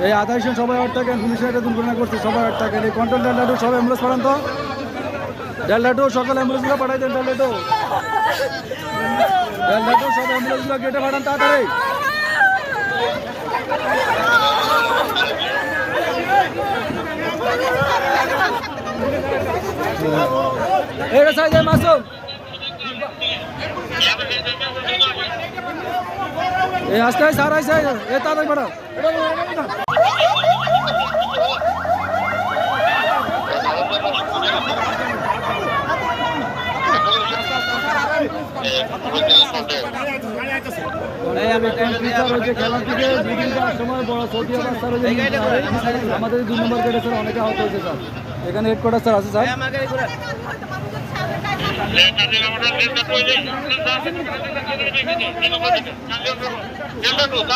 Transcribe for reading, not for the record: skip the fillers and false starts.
এই 28 জন সবাই 8 টাকা পুলিশের একটা দুর্ঘটনা করছে সবাই 8 টাকা এই কন্ট্রোল ডেল্টা সব অ্যাম্বুলেন্স পাঠান তো ডেল্টা সকাল অ্যাম্বুলেন্সগুলো পাঠাই দেন ডেল্টা সব অ্যাম্বুলেন্সগুলো গেটে পাঠান তাড়াতাড়ি এটা সাইজ মাসুম এই আজকে সারা আইছে এ তাড়াতাড়ি পাঠাও খেলা থেকে সময় বড় সৌদি আমাদের 2 নম্বর গেটে স্যার অনেকে আহত হয়েছে স্যার এখানে হেডকোয়ার্টার স্যার আছে স্যার Delta 2,